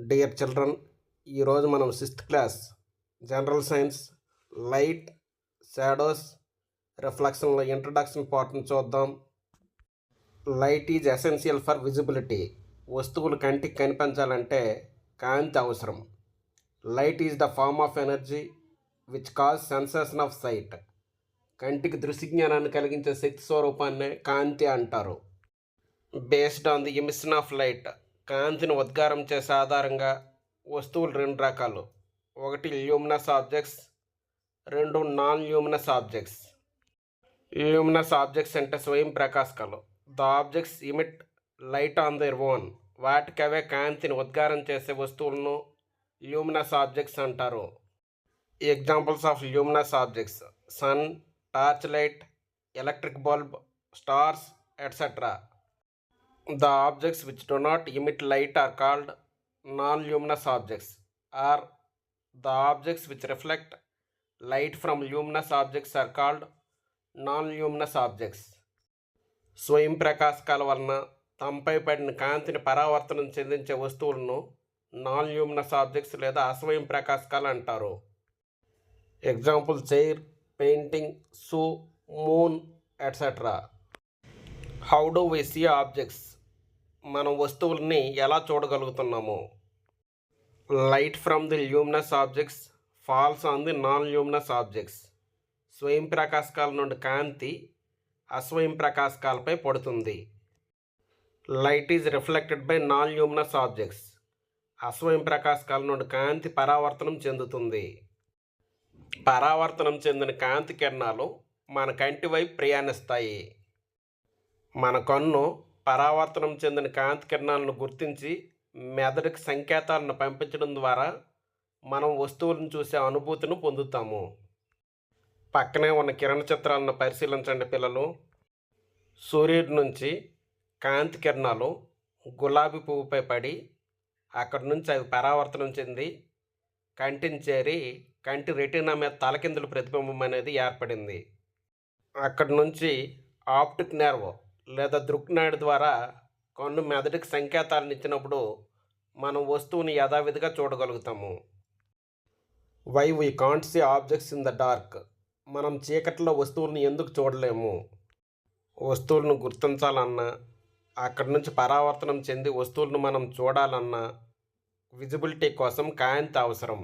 Dear children, ఈరోజు మనం 6th class general science light, shadows, రిఫ్లెక్షన్ల ఇంట్రడక్షన్ పార్ట్ని చూద్దాం. Light is essential for visibility. వస్తువులు కంటికి కనిపించాలంటే కాంతి అవసరం. Light is the form of energy which cause sensation of sight. కంటికి దృశ్యజ్ఞానాన్ని కలిగించే శక్తి స్వరూపాన్నే కాంతి అంటారు. Based on the emission of light, కాంతిని ఉద్గారం చేసే ఆధారంగా వస్తువులు రెండు రకాలు. ఒకటి ల్యూమినస్ ఆబ్జెక్ట్స్, రెండు non luminous objects. Luminous objects అంటే స్వయం ప్రకాశకాలు. The objects emit light on their own. వాటికవే కాంతిని ఉద్గారం చేసే వస్తువులను ల్యూమినస్ ఆబ్జెక్ట్స్ అంటారు. Examples of luminous objects: sun, torch light, electric bulb, stars, etc. The objects which do not emit light are called non-luminous objects, or the objects which reflect light from luminous objects are called non-luminous objects. స్వయం ప్రకాశకాల వలన తమపై పడిన కాంతిని పరావర్తనం చెందించే వస్తువులను non luminous objects లేదా అస్వయం ప్రకాశకాలు అంటారు. Example: chair, painting, shoe, moon, etc. How do we see objects? మనం వస్తువుల్ని ఎలా చూడగలుగుతున్నాము? Light from the luminous objects falls on the non luminous objects. స్వయం ప్రకాశకాల నుండి కాంతి అస్వయం ప్రకాశకాలపై పడుతుంది. Light is reflected by non luminous objects. అస్వయం ప్రకాశకాల నుండి కాంతి పరావర్తనం చెందుతుంది. పరావర్తనం చెందిన కాంతి కిరణాలు మన కంటి వైపు ప్రయాణిస్తాయి. మన కన్ను పరావర్తనం చెందిన కాంతి కిరణాలను గుర్తించి మెదడుకి సంకేతాలను పంపించడం ద్వారా మనం వస్తువులను చూసే అనుభూతిని పొందుతాము. పక్కనే ఉన్న కిరణ చిత్రాలను పరిశీలించండి పిల్లలు. సూర్యుడి నుంచి కాంతి కిరణాలు గులాబీ పువ్వుపై పడి అక్కడి నుంచి అవి పరావర్తనం చెంది కంటిని చేరి కంటి రెటీనా మీద తలకిందులు ప్రతిబింబం అనేది ఏర్పడింది. అక్కడి నుంచి ఆప్టిక్ నెర్వ్ లేదా దృక్నాడి ద్వారా కన్ను మెదడుకి సంకేతాలను ఇచ్చినప్పుడు మనం వస్తువుని యథావిధిగా చూడగలుగుతాము. Why we can't see objects in the dark? మనం చీకట్లో వస్తువులను ఎందుకు చూడలేము? వస్తువులను గుర్తించాలన్నా, అక్కడి నుంచి పరావర్తనం చెంది వస్తువులను మనం చూడాలన్నా విజిబిలిటీ కోసం కాంతి అవసరం.